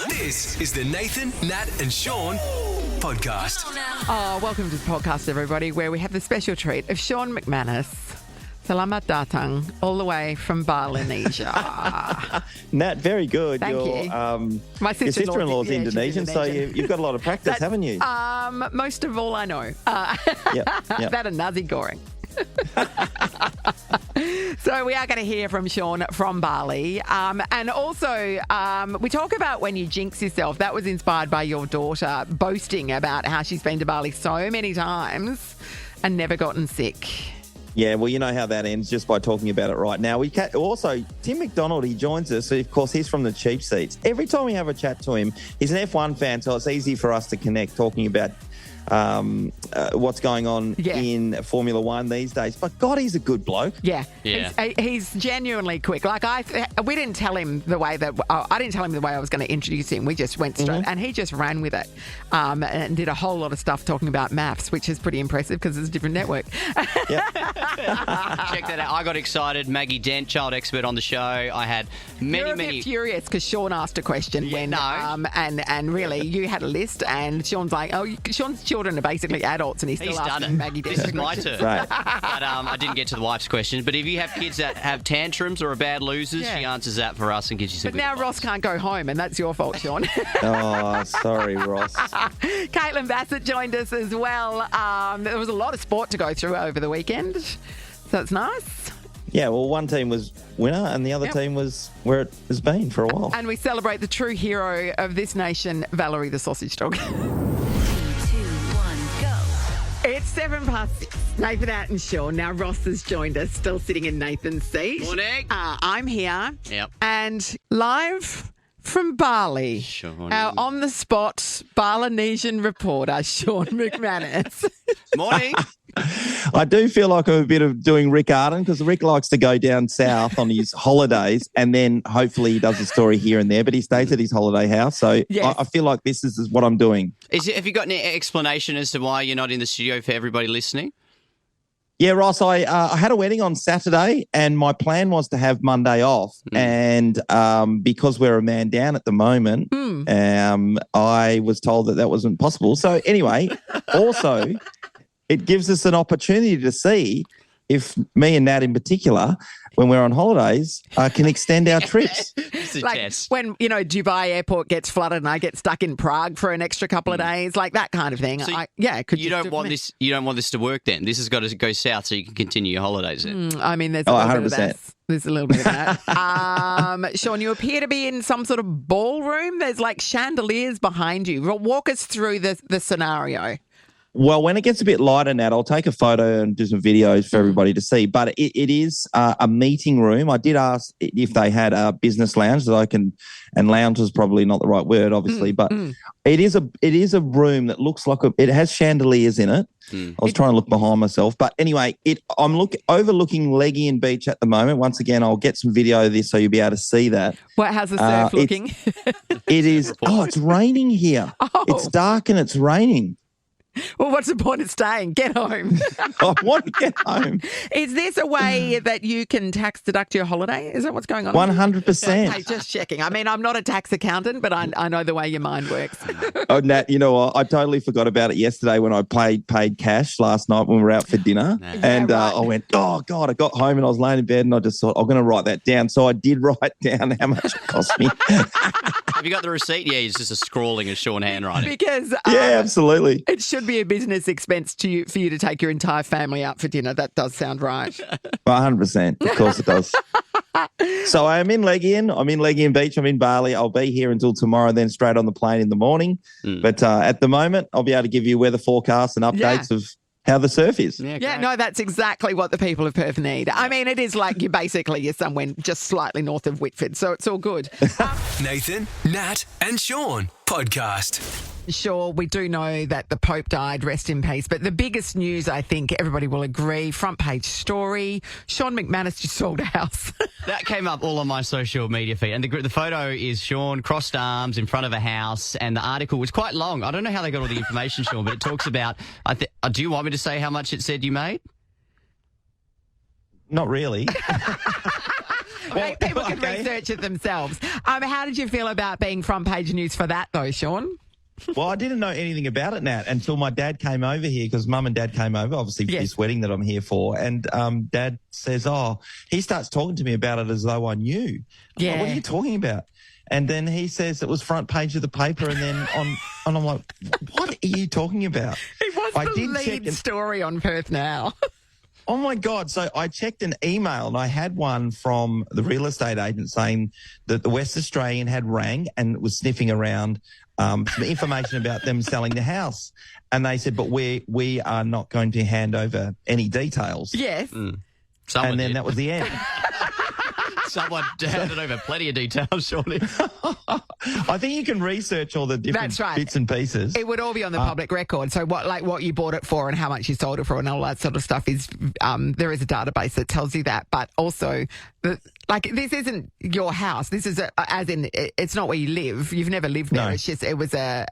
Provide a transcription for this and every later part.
This is the Nathan, Nat and Shaun podcast. Oh, welcome to the podcast, everybody, where we have the special treat of Shaun McManus. Selamat datang, all the way from Balinese. Nat, very good. Thank you. My Your sister-in-law's Indonesian, so you've got a lot of practice, haven't you? Most of all I know. Yep. That and nasi goreng. So we are going to hear from Shaun from Bali. And also, we talk about when you jinx yourself. That was inspired by your daughter boasting about how she's been to Bali so many times and never gotten sick. Yeah, well, you know how that ends just by talking about it right now. Also, Tim McDonald, he joins us. Of course, he's from the cheap seats. Every time we have a chat to him, he's an F1 fan, so it's easy for us to connect talking about what's going on in Formula One these days. But God, he's a good bloke. Yeah. He's genuinely quick. Like we didn't tell him the way that I didn't tell him the way I was going to introduce him. We just went straight, and he just ran with it, and did a whole lot of stuff talking about maths, which is pretty impressive because it's a different network. Check that out. I got excited. Maggie Dent, child expert on the show. I had You're a bit furious because Shaun asked a question and really you had a list, and Shaun's like, Shaun's children are basically adults, and he's still asking Maggie Dent. This is my turn. Right. But I didn't get to the wife's question. But if you have kids that have tantrums or are bad losers, she answers that for us and gives you some good advice. Ross can't go home, and that's your fault, Shaun. Oh, sorry, Ross. Caitlin Bassett joined us as well. There was a lot of sport to go through over the weekend, so it's nice. Yeah, well, one team was winner and the other team was where it has been for a while. And we celebrate the true hero of this nation, Valerie the sausage dog. 3, 2, 1, go. It's 6:07. Nathan out and Shaun. Now Ross has joined us, still sitting in Nathan's seat. Morning. I'm here. Yep. And live from Bali, Shaun. our on-the-spot Balinesian reporter, Shaun McManus. Morning. I do feel like I'm a bit of doing Rick Arden because Rick likes to go down south on his holidays and then hopefully he does a story here and there, but he stays at his holiday house. So I feel like this is what I'm doing. Have you got any explanation as to why you're not in the studio for everybody listening? Yeah, Ross, I had a wedding on Saturday and my plan was to have Monday off. And because we're a man down at the moment, I was told that wasn't possible. So anyway, also it gives us an opportunity to see if me and Nat in particular, when we're on holidays, can extend our trips. Like when, Dubai airport gets flooded and I get stuck in Prague for an extra couple of days, like that kind of thing. So you don't want this. You don't want this to work. Then this has got to go south so you can continue your holidays. Then I mean, there's a little 100%. bit of that. There's a little bit of that. Shaun, you appear to be in some sort of ballroom. There's like chandeliers behind you. Walk us through the scenario. Well, when it gets a bit lighter, Nat, I'll take a photo and do some videos for everybody to see. But it is a meeting room. I did ask if they had a business lounge that I can, and lounge is probably not the right word, obviously, but it is a room that looks like it has chandeliers in it. I was trying to look behind myself, but anyway, I'm overlooking Legian Beach at the moment. Once again, I'll get some video of this so you'll be able to see that. How's the surf looking? It is. It's raining here. It's dark and it's raining. Well, what's the point of staying? Get home. I want to get home. Is this a way that you can tax deduct your holiday? Is that what's going on? 100%. Okay, just checking. I mean, I'm not a tax accountant, but I know the way your mind works. Oh, Nat, you know what? I totally forgot about it yesterday when I paid cash last night when we were out for dinner. And I went, oh, God, I got home and I was laying in bed and I just thought, I'm going to write that down. So I did write down how much it cost me. Have you got the receipt? Yeah, it's just a scrawling of Shaun handwriting. Because yeah, absolutely. It should be a business expense for you to take your entire family out for dinner. That does sound right. 100%. Of course it does. So I'm in Legian Beach. I'm in Bali. I'll be here until tomorrow, then straight on the plane in the morning. But at the moment, I'll be able to give you weather forecasts and updates of how the surf is. Yeah, no, that's exactly what the people of Perth need. I mean, it is like you're somewhere just slightly north of Whitford, so it's all good. Nathan, Nat and Shaun podcast. Sure, we do know that the Pope died, rest in peace. But the biggest news, I think everybody will agree, front page story, Shaun McManus just sold a house. That came up all on my social media feed. And the photo is Shaun crossed arms in front of a house. And the article was quite long. I don't know how they got all the information, Shaun, but it talks about, do you want me to say how much it said you made? Not really. People can okay. research it themselves. How did you feel about being front page news for that, though, Shaun? Well, I didn't know anything about it, Nat, until my dad came over here because Mum and Dad came over, obviously, for this wedding that I'm here for. And Dad says, he starts talking to me about it as though I knew. Yeah. Like, what are you talking about? And then he says it was front page of the paper, and then and I'm like, what are you talking about? It was the lead story on Perth Now. Oh, my God. So I checked an email and I had one from the real estate agent saying that the West Australian had rang and was sniffing around some information about them selling the house. And they said, but we are not going to hand over any details. Yes. And then that was the end. Someone handed over plenty of details, surely. I think you can research all the different bits and pieces. It would all be on the public record. So what you bought it for and how much you sold it for and all that sort of stuff is there is a database that tells you that. But also, this isn't your house. This is it's not where you live. You've never lived there. No. It's just it was a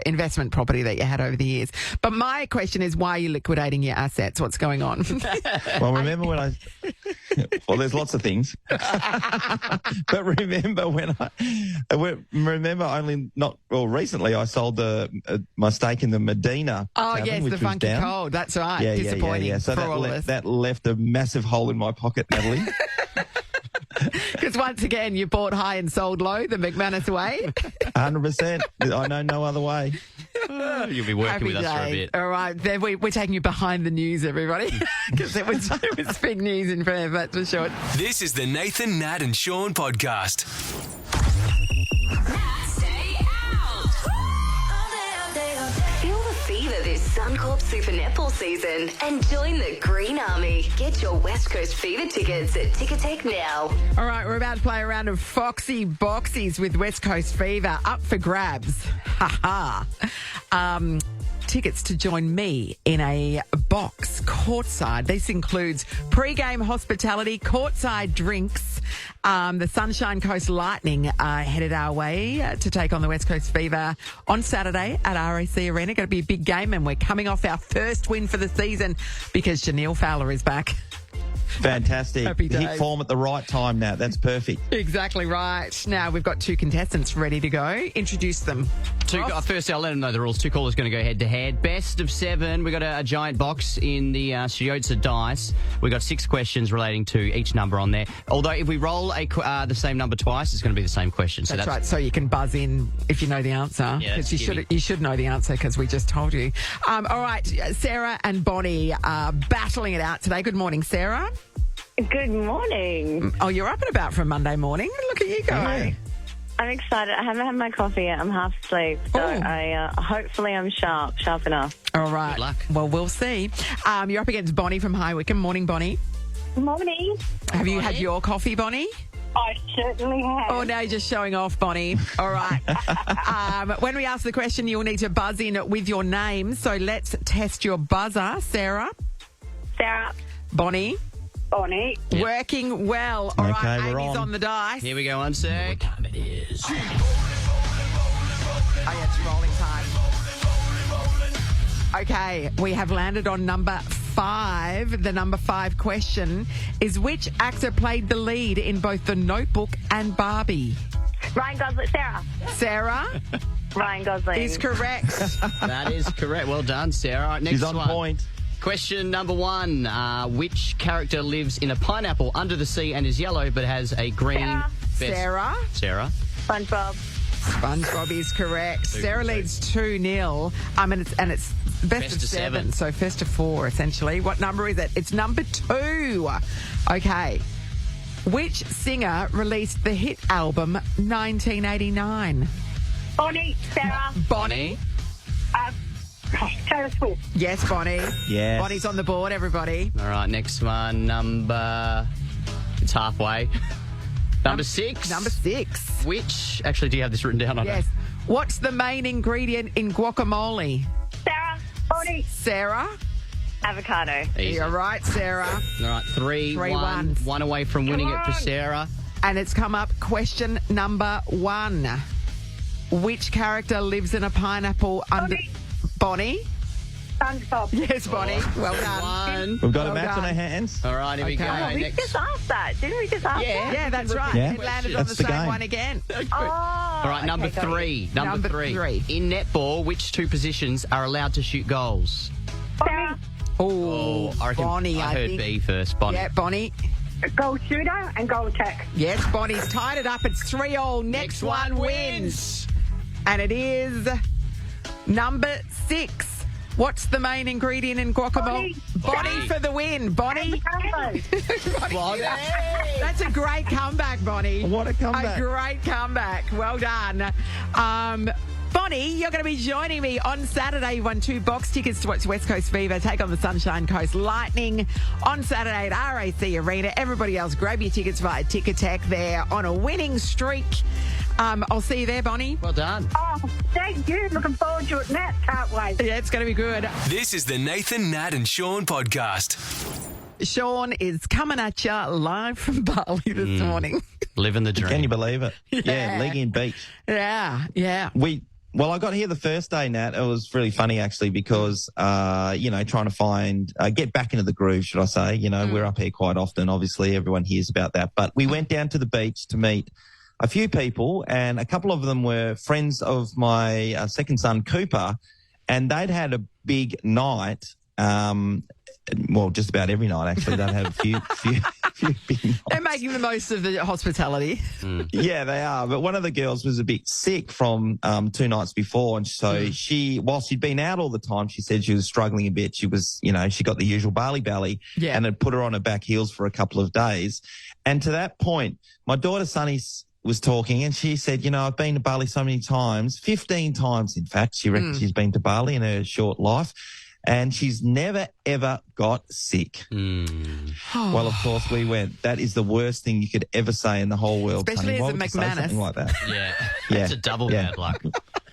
investment property that you had over the years. But my question is, why are you liquidating your assets? What's going on? Well, remember when well, there's lots of things. But recently I sold my stake in the Medina. Oh, tavern, yes, which the was funky down. cold. That's right. Yeah, Disappointing yeah. So for all of us. that left a massive hole in my pocket, Natalie. Because once again, you bought high and sold low, the McManus way. 100%. I know no other way. You'll be working with us for a bit. All right, then we're taking you behind the news, everybody, because it was big news in Perth, that's for sure. This is the Nathan, Nat and Shaun podcast. Stay out. Feel the fever this Suncorp Super Netball season and join the Green Army. Get your West Coast Fever tickets at Ticketek now. All right, we're about to play a round of Foxy Boxies with West Coast Fever up for grabs. Ha ha. Tickets to join me in a box courtside. This includes pre-game hospitality, courtside drinks. The Sunshine Coast Lightning headed our way to take on the West Coast Fever on Saturday at RAC Arena. Going to be a big game, and we're coming off our first win for the season because Janelle Fowler is back. Fantastic. Happy days. Hit form at the right time, Nat. That's perfect. Exactly right. Now, we've got two contestants ready to go. Introduce them. First, I'll let them know the rules. Two callers going to go head-to-head. Best of 7. We've got a giant box in the studio. It's a dice. We've got 6 questions relating to each number on there. Although, if we roll the same number twice, it's going to be the same question. So That's right. So you can buzz in if you know the answer. Yeah, because you should know the answer because we just told you. All right, Sarah and Bonnie are battling it out today. Good morning, Sarah. Good morning. Oh, you're up and about from Monday morning. Look at you go. I'm excited. I haven't had my coffee yet. I'm half asleep. So hopefully I'm sharp enough. All right. Good luck. Well, we'll see. You're up against Bonnie from High Wycombe. Morning, Bonnie. Morning. Have you had your coffee, Bonnie? I certainly have. Oh, now you're just showing off, Bonnie. All right. When we ask the question, you'll need to buzz in with your name. So let's test your buzzer. Sarah. Sarah. Bonnie. Bonnie. Yep. Working well. All Okay, right, we're Amy's on. on the dice. Here we go, one sec. What time it is? Oh, yeah, it's rolling time. Okay, we have landed on number 5. The number 5 question is, which actor played the lead in both The Notebook and Barbie? Ryan Gosling. Sarah. Sarah Ryan Gosling. is correct. That is correct. Well done, Sarah. All right, next She's on one. point. Question number 1. Which character lives in a pineapple under the sea and is yellow but has a green vest? Sarah. SpongeBob. SpongeBob is correct. Sarah leads 2-0. And it's best of 7, so first of 4 essentially. What number is it? It's number 2. Okay. Which singer released the hit album 1989? Bonnie. Sarah. Bonnie. Taylor Swift. Yes, Bonnie. Yes. Bonnie's on the board, everybody. All right, next one. It's halfway. Number 6. Number 6. Which, actually, do you have this written down? Yes. What's the main ingredient in guacamole? Sarah. Bonnie. Sarah. Avocado. Easy. You're right, Sarah. All right, 3-1. 3-1. One away from winning it for Sarah. And it's come up, question number 1. Which character lives in a pineapple under... Bonnie? Suncop. Yes, Bonnie. Well done. We've got Well a match done. on our hands. All right, here we go. Oh, we Next. just asked that. Didn't we just ask that? Yeah, that's right. Yeah. It landed on That's the the same game. one again. Oh, All right, number okay, got three. Number Number three. In netball, which two positions are allowed to shoot goals? Sarah, Oh, I reckon Bonnie, I I heard think. B first. Bonnie. Yeah, Bonnie. goal shooter and goal tech. Yes, Bonnie's tied it up. It's 3-3. Next one wins. And it is number 6. What's the main ingredient in guacamole? Bonnie for the win. Bonnie. Bonnie. That's a great comeback, Bonnie. What a comeback. A great comeback. Well done. Bonnie, you're going to be joining me on Saturday. You won 2 box tickets to watch West Coast Fever take on the Sunshine Coast Lightning on Saturday at RAC Arena. Everybody else, grab your tickets via Ticketek. They're on a winning streak. I'll see you there, Bonnie. Well done. Oh, thank you. Looking forward to it, Nat. Can't wait. Yeah, it's going to be good. This is the Nathan, Nat and Sean podcast. Sean is coming at you live from Bali this morning. Living the dream. Can you believe it? Yeah. Legion Beach. Yeah. Well, I got here the first day, Nat. It was really funny, actually, because, trying to get back into the groove, should I say. We're up here quite often. Obviously, everyone hears about that. But we went down to the beach to meet a few people, and a couple of them were friends of my second son, Cooper, and they'd had a big night. Well, just about every night, actually. They'd have a few big nights. They're making the most of the hospitality. Yeah, they are. But one of the girls was a bit sick from 2 nights before. And so while she'd been out all the time, she said she was struggling a bit. She was, she got the usual Bali belly and had put her on her back heels for a couple of days. And to that point, my daughter Sunny was talking and she said, I've been to Bali so many times, 15 times, in fact. She reckons she's been to Bali in her short life. And she's never, ever got sick. Well, of course, we went. That is the worst thing you could ever say in the whole world. Especially Sonny. as a Why would you say McManus. something like that. Yeah. Yeah. It's a double Yeah. bad luck.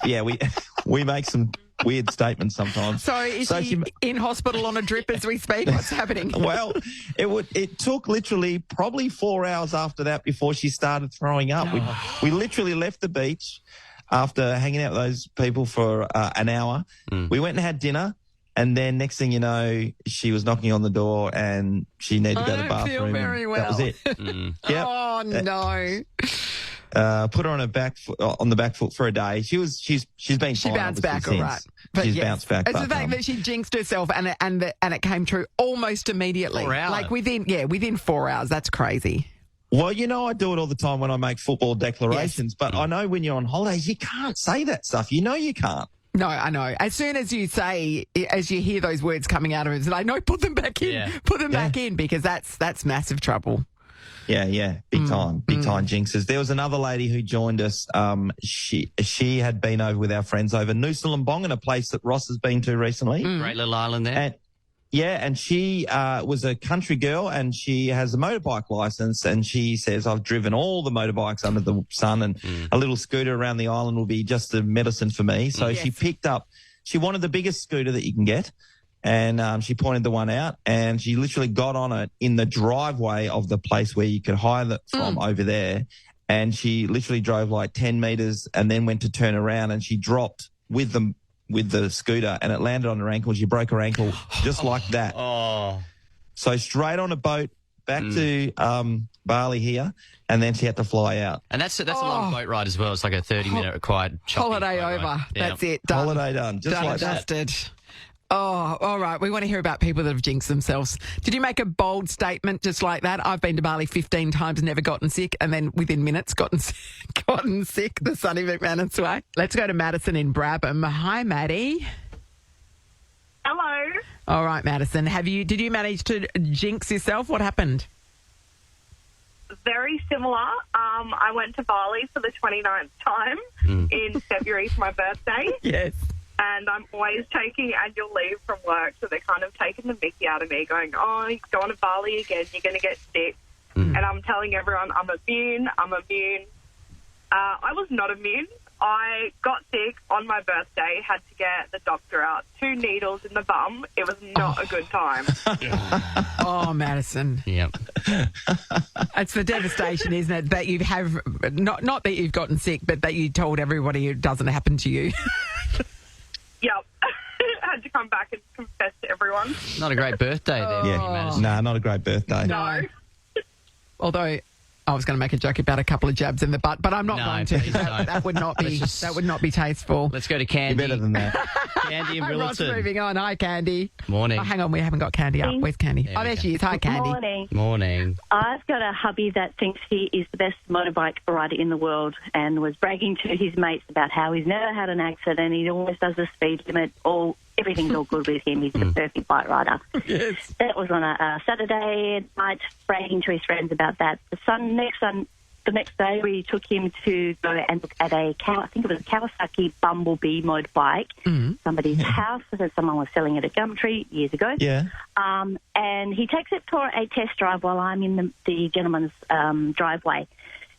Yeah, we make some weird statements sometimes. So is she in hospital on a drip as we speak? What's happening? Well, it took literally probably 4 hours after that before she started throwing up. We literally left the beach after hanging out with those people for an hour. We went and had dinner. And then next thing you know, she was knocking on the door and she needed to go to the bathroom. I don't feel very well. That was it. Yep. Oh, no. Put her on the back foot for a day. She's been She fine, bounced back, obviously, all since. right. She's bounced back. It's the but, fact that she jinxed herself and it came true almost immediately. 4 hours. Like within 4 hours. That's crazy. Well, I do it all the time when I make football declarations, but I know when you're on holidays, you can't say that stuff. You can't. No, I know. As soon as you hear those words coming out of it, it's like, no, put them back in. Yeah. Put them back in because that's massive trouble. Yeah, big time jinxes. There was another lady who joined us. She had been over with our friends over Noosa Lombong, a place that Ross has been to recently. Great little island there. And she was a country girl and she has a motorbike license and she says, I've driven all the motorbikes under the sun and a little scooter around the island will be just a medicine for me. So she wanted the biggest scooter that you can get and she pointed the one out and she literally got on it in the driveway of the place where you could hire that from over there. And she literally drove like 10 metres and then went to turn around and she dropped with the scooter and it landed on her ankle. She broke her ankle just like that. Oh. So straight on a boat back to Bali here, and then she had to fly out. And that's a long boat ride as well. It's like a 30-minute required Holiday boat over. ride. Yeah. That's it. Done. Holiday done, just Done like and that. dusted. Oh, all right. We want to hear about people that have jinxed themselves. Did you make a bold statement just like that? I've been to Bali 15 times, never gotten sick, and then within minutes gotten sick the Sonny McManus way. Let's go to Madison in Brabham. Hi, Maddie. Hello. All right, Madison. Did you manage to jinx yourself? What happened? Very similar. I went to Bali for the 29th time in February for my birthday. Yes. And I'm always taking annual leave from work, so they're kind of taking the mickey out of me, going, oh, you're going to Bali again, you're going to get sick. And I'm telling everyone I'm immune. I was not immune. I got sick on my birthday, had to get the doctor out, 2 needles in the bum. It was not a good time. Oh, Madison. Yep. It's the devastation, isn't it, that you have, not that you've gotten sick, but that you told everybody it doesn't happen to you. Yep. Had to come back and everyone. Not a great birthday there. Yeah. Madison. Nah, not a great birthday. No. Although I was going to make a joke about a couple of jabs in the butt, but I'm not No, going to. please don't. That would not be. That would not be tasteful. Let's go to Candy. You're better than that. Candy and Hi, Ross, Willerton. moving on. Hi, Candy. Morning. Oh, hang on, we haven't got Candy up. Where's Candy? There Oh, we there go. she is. Hi, Candy. Morning. Morning. I've got a hubby that thinks he is the best motorbike rider in the world and was bragging to his mates about how he's never had an accident. He always does the speed limit. Everything's all good with him. He's the perfect bike rider. Yes. That was on a Saturday night, bragging to his friends about that. The next day, we took him to go and look at I think it was a Kawasaki Bumblebee motorbike. Somebody's house, that someone was selling it at Gumtree years ago. Yeah. And he takes it for a test drive while I'm in the gentleman's driveway.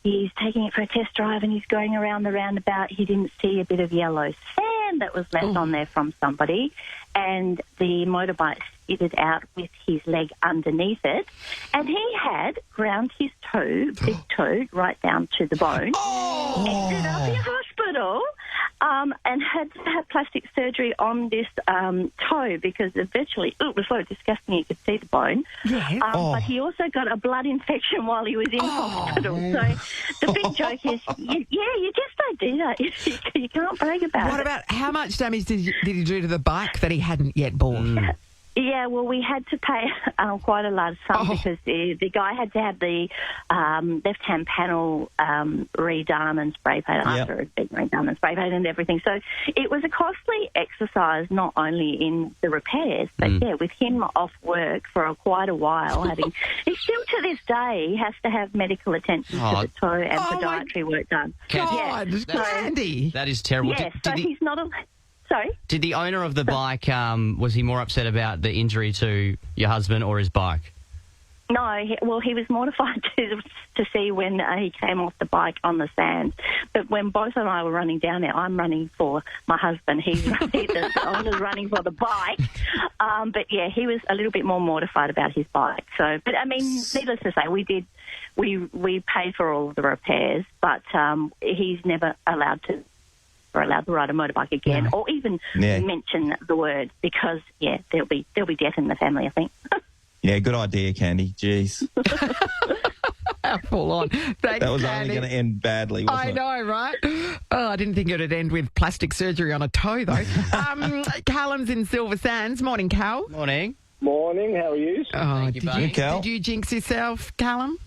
He's taking it for a test drive and he's going around the roundabout. He didn't see a bit of yellow sand that was left on there from somebody, and the motorbike skidded out with his leg underneath it, and he had ground his toe, big toe, right down to the bone. Ended up in hospital and had to have plastic surgery on this toe because eventually it was so disgusting you could see the bone. Yes. But he also got a blood infection while he was in hospital. So the big joke is, you just don't do that. You can't brag about What it. about how much damage did he do to the bike that he hadn't yet bought? Yeah, well, we had to pay quite a large sum because the guy had to have the left-hand panel redone and spray painted after it had been redone and spray painted and everything. So it was a costly exercise, not only in the repairs, but, with him off work for quite a while. He still, to this day, has to have medical attention to the toe and podiatry work done. God, Candy. That is terrible. Yes, so he's not a... Sorry? Did the owner of the bike, was he more upset about the injury to your husband or his bike? No, he was mortified to see when he came off the bike on the sand. But when both and I were running down there, I'm running for my husband. I was running for the bike. But yeah, he was a little bit more mortified about his bike. So, but I mean, needless to say, we paid for all of the repairs, but he's never allowed to ride a motorbike again, or even mention the word, because there'll be death in the family, I think. Yeah, good idea, Candy. Jeez. Full on. Thanks, That was Candy. only going to end badly, wasn't it? I know, right? Oh, I didn't think it would end with plastic surgery on a toe, though. Callum's in Silver Sands. Morning, Cal. Morning. Morning, how are you? Thank you, buddy. Cal. Did you jinx yourself, Callum?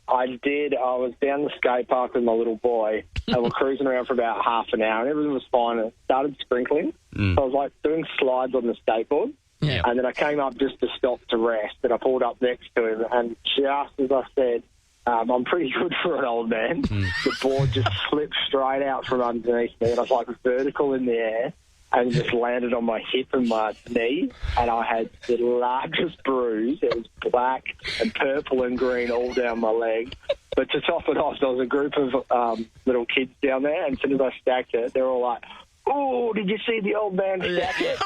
I did. I was down the skate park with my little boy, and we're cruising around for about half an hour, and everything was fine. It started sprinkling, so I was like doing slides on the skateboard, and then I came up just to stop to rest, and I pulled up next to him, and just as I said, I'm pretty good for an old man, the board just slipped straight out from underneath me, and I was like vertical in the air, and just landed on my hip and my knee, and I had the largest bruise. It was black and purple and green all down my leg. But to top it off, there was a group of little kids down there, and as soon as I stacked it, they're all like, "Oh, did you see the old man stack it?"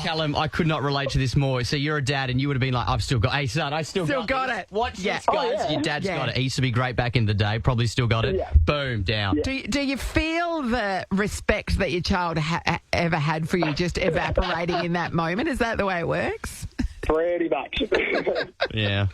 Callum, I could not relate to this more. So you're a dad, and you would have been like, "I've still got, hey son, I still got it. Watch this, guys. Oh, yeah. Your dad's got it. He used to be great back in the day. Probably still got it. Yeah. Boom, down. Do you feel the respect that your child ever had for you just evaporating in that moment? Is that the way it works? Pretty much. Yeah.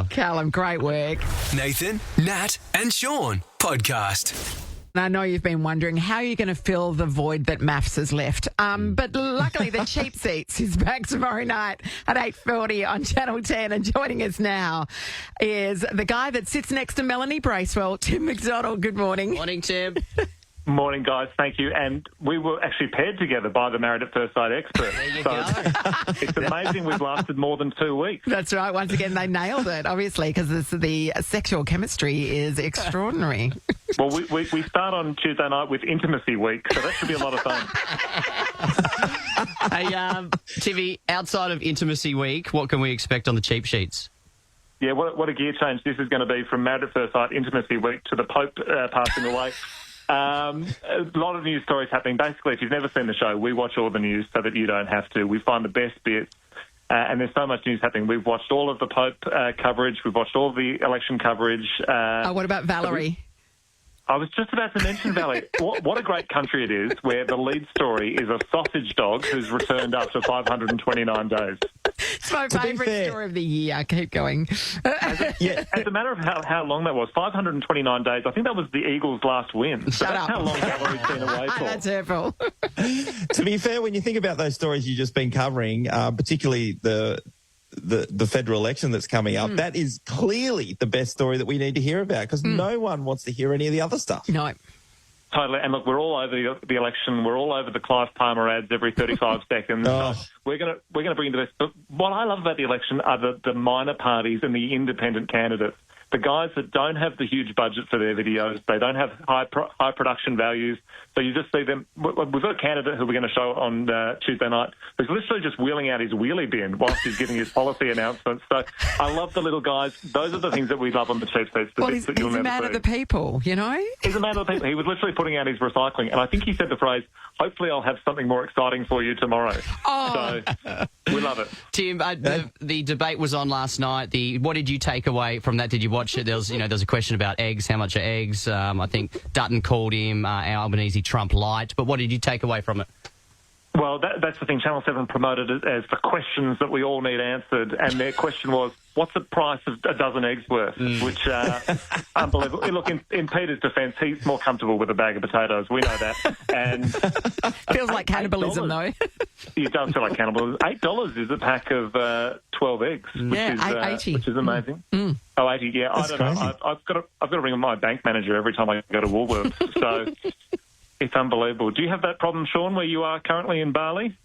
Callum, great work. Nathan, Nat, and Sean podcast. I know you've been wondering how you're going to fill the void that MAFS has left. But luckily, the Cheap Seats is back tomorrow night at 8:40 on Channel 10. And joining us now is the guy that sits next to Melanie Bracewell, Tim McDonald. Good morning. Morning, Tim. Morning, guys. Thank you. And we were actually paired together by the Married at First Sight expert. There you so go. it's amazing we've lasted more than 2 weeks. That's right. Once again, they nailed it, obviously, because the sexual chemistry is extraordinary. Well, we start on Tuesday night with Intimacy Week, so that should be a lot of fun. Hey, Tivy, outside of Intimacy Week, what can we expect on the cheap sheets? Yeah, what a gear change this is going to be from Married at First Sight Intimacy Week to the Pope passing away. A lot of news stories happening. Basically, if you've never seen the show, we watch all the news so that you don't have to. We find the best bits, and there's so much news happening. We've watched all of the Pope coverage. We've watched all the election coverage. What about Valerie? I was just about to mention, Valerie, what a great country it is where the lead story is a sausage dog who's returned after 529 days. It's my favourite story of the year. Keep going. As a matter of how long that was, 529 days, I think that was the Eagles' last win. So that's how long Valerie's been away for. That's hurtful. To be fair, when you think about those stories you've just been covering, particularly the federal election that's coming up, that is clearly the best story that we need to hear about because no one wants to hear any of the other stuff. No. Totally. And look, we're all over the election. We're all over the Clive Palmer ads every 35 seconds. Oh. So we're going to bring the best. But what I love about the election are the minor parties and the independent candidates. The guys that don't have the huge budget for their videos, they don't have high production values. So you just see them. We've got a candidate who we're going to show on Tuesday night who's literally just wheeling out his wheelie bin whilst he's giving his policy announcements. So I love the little guys. Those are the things that we love on the cheap seats. He's a man of the people, you know? He's a man of the people. He was literally putting out his recycling. And I think he said the phrase, hopefully I'll have something more exciting for you tomorrow. Oh. So we love it. Tim, the debate was on last night. What did you take away from that? Did you watch it? There was a question about eggs. How much are eggs? I think Dutton called him Albanese Trump light. But what did you take away from it? Well, that's the thing. Channel 7 promoted it as the questions that we all need answered. And their question was, what's the price of a dozen eggs worth? Which, unbelievable. Look, in Peter's defence, he's more comfortable with a bag of potatoes. We know that. And feels like cannibalism, though. It does feel like cannibalism. $8 is a pack of 12 eggs, which is amazing. Oh, 80, yeah. That's I don't crazy. Know. I've got to ring my bank manager every time I go to Woolworths. So it's unbelievable. Do you have that problem, Shaun, where you are currently in Bali?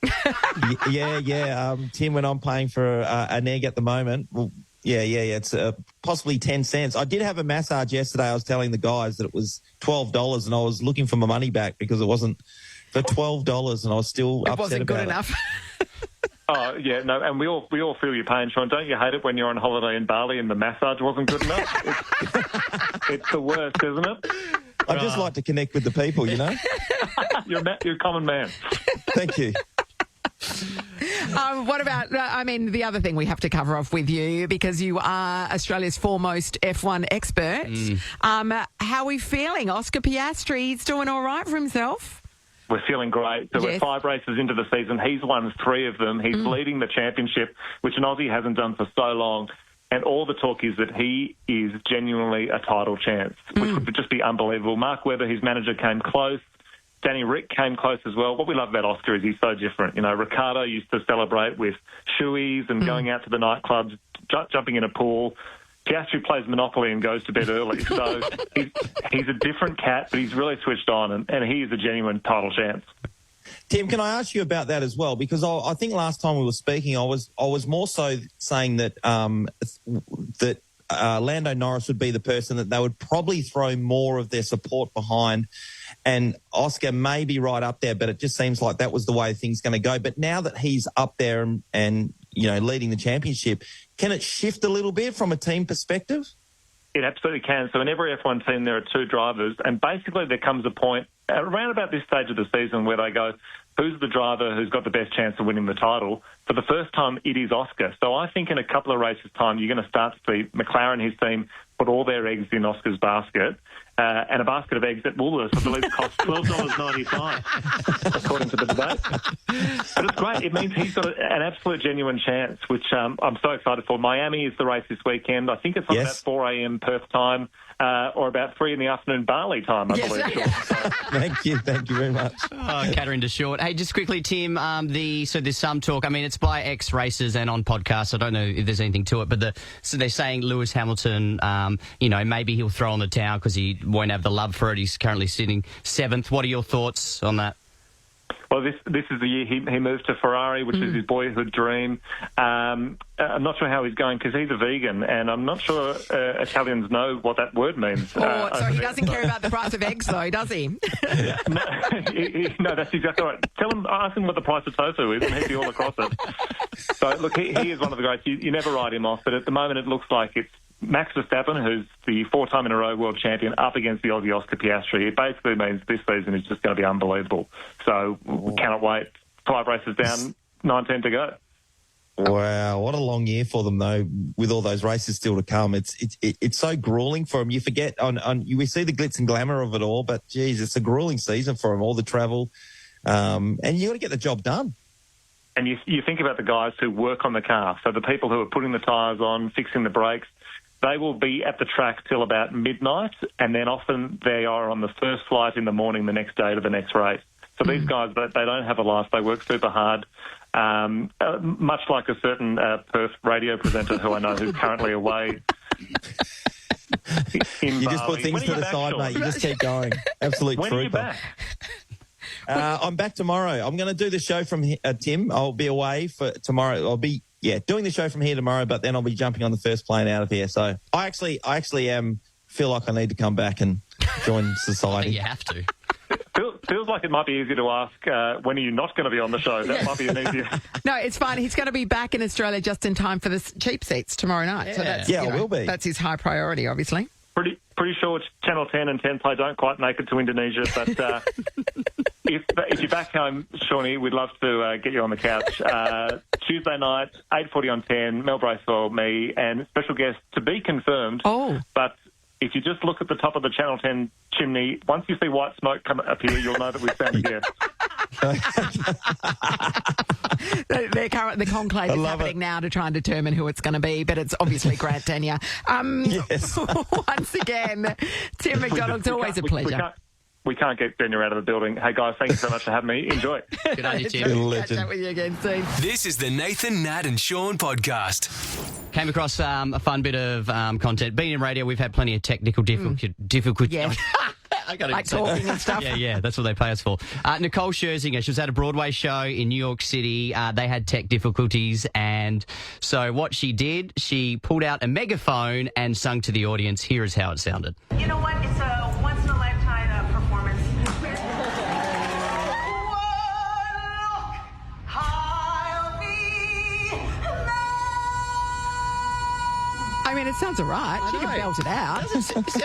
Yeah. Tim, when I'm paying for an egg at the moment, well, yeah. It's possibly 10 cents. I did have a massage yesterday. I was telling the guys that it was $12 and I was looking for my money back because it wasn't for $12 and I was still upset about it. It wasn't good enough. Oh, yeah, no, and we all feel your pain, Shaun. Don't you hate it when you're on holiday in Bali and the massage wasn't good enough? It's the worst, isn't it? I just like to connect with the people, you know? You're a common man. Thank you. What about, the other thing we have to cover off with you, because you are Australia's foremost F1 expert. How are we feeling? Oscar Piastri's doing all right for himself? We're feeling great. So we're 5 races into the season. He's won 3 of them. He's leading the championship, which an Aussie hasn't done for so long. And all the talk is that he is genuinely a title chance, which would just be unbelievable. Mark Webber, his manager, came close. Danny Rick came close as well. What we love about Oscar is he's so different. You know, Ricardo used to celebrate with shoeies and going out to the nightclubs, jumping in a pool. Piastri plays Monopoly and goes to bed early. So he's a different cat, but he's really switched on, and he is a genuine title chance. Tim, can I ask you about that as well? Because I think last time we were speaking, I was more so saying that Lando Norris would be the person that they would probably throw more of their support behind, and Oscar may be right up there, but it just seems like that was the way things going to go. But now that he's up there and leading the championship, can it shift a little bit from a team perspective? It absolutely can. So in every F1 team, there are 2 drivers, and basically there comes a point around about this stage of the season where they go, who's the driver who's got the best chance of winning the title? For the first time, it is Oscar. So I think in a couple of races' time, you're going to start to see McLaren, his team, put all their eggs in Oscar's basket. And a basket of eggs at Woolworths, I believe, costs $12.95, according to the debate. But it's great. It means he's got an absolute genuine chance, which I'm so excited for. Miami is the race this weekend. I think it's on about 4 a.m. Perth time, or about 3 in the afternoon Bali time, I believe. Thank you very much. Catherine DeShort. Hey, just quickly, Tim, so there's some talk. I mean, it's by ex-racers and on podcasts. I don't know if there's anything to it, but so they're saying Lewis Hamilton, maybe he'll throw on the towel because he won't have the love for it. He's currently sitting 7th. What are your thoughts on that? Well, this is the year he moved to Ferrari, which is his boyhood dream. I'm not sure how he's going because he's a vegan, and I'm not sure Italians know what that word means. So he doesn't care about the price of eggs, though, does he? No, that's exactly right. Ask him what the price of tofu is, and he'd be all across it. So, look, he is one of the greats. You never write him off, but at the moment it looks like it's Max Verstappen, who's the 4-time-in-a-row world champion, up against the Aussie Oscar Piastri. It basically means this season is just going to be unbelievable. So we cannot wait. 5 races down, 19 to go. Wow, what a long year for them though, with all those races still to come. It's so grueling for them. You forget we see the glitz and glamour of it all, but geez, it's a grueling season for them. All the travel, and you got to get the job done. And you think about the guys who work on the car, so the people who are putting the tyres on, fixing the brakes, they will be at the track till about midnight, and then often they are on the first flight in the morning the next day to the next race. So these guys, they don't have a life. They work super hard, much like a certain Perth radio presenter who I know who's currently away in You Bali. just put things to the side, mate. You just keep going. Absolute When trooper. are you back? I'm back tomorrow. I'm going to do the show from Tim. I'll be away for tomorrow. I'll be doing the show from here tomorrow, but then I'll be jumping on the first plane out of here. So I actually feel like I need to come back and join society. You have to. Feels like it might be easier to ask when are you not going to be on the show. That might be an easier. No, it's fine. He's going to be back in Australia just in time for the cheap seats tomorrow night. Yeah. So that's, it will be. That's his high priority, obviously. Pretty sure Channel 10 and 10 Play don't quite make it to Indonesia, but if you're back home, Shawnee, we'd love to get you on the couch. Tuesday night, 8:40 on 10, Mel Bracewell, me, and special guest to be confirmed. Oh. But if you just look at the top of the Channel 10 chimney, once you see white smoke come appear, you'll know that we've found a guest. The conclave is happening now to try and determine who it's going to be, but it's obviously Grant Tenya. Yes. Once again, Tim McDonald, it's always a pleasure. We can't get Denya out of the building. Hey, guys, thank you so much for having me. Enjoy. Good on you, Tim. Catch up with you again soon. This is the Nathan, Nat and Shaun podcast. Came across a fun bit of content. Being in radio, we've had plenty of technical difficulties. Yeah. I gotta Like say talking that. and stuff. Yeah, that's what they pay us for. Nicole Scherzinger, she was at a Broadway show in New York City. They had tech difficulties, and so what she did, she pulled out a megaphone and sung to the audience. Here is how it sounded. You know what? It's a once-in-a-lifetime performance. I mean, it sounds all right. She can belt it out.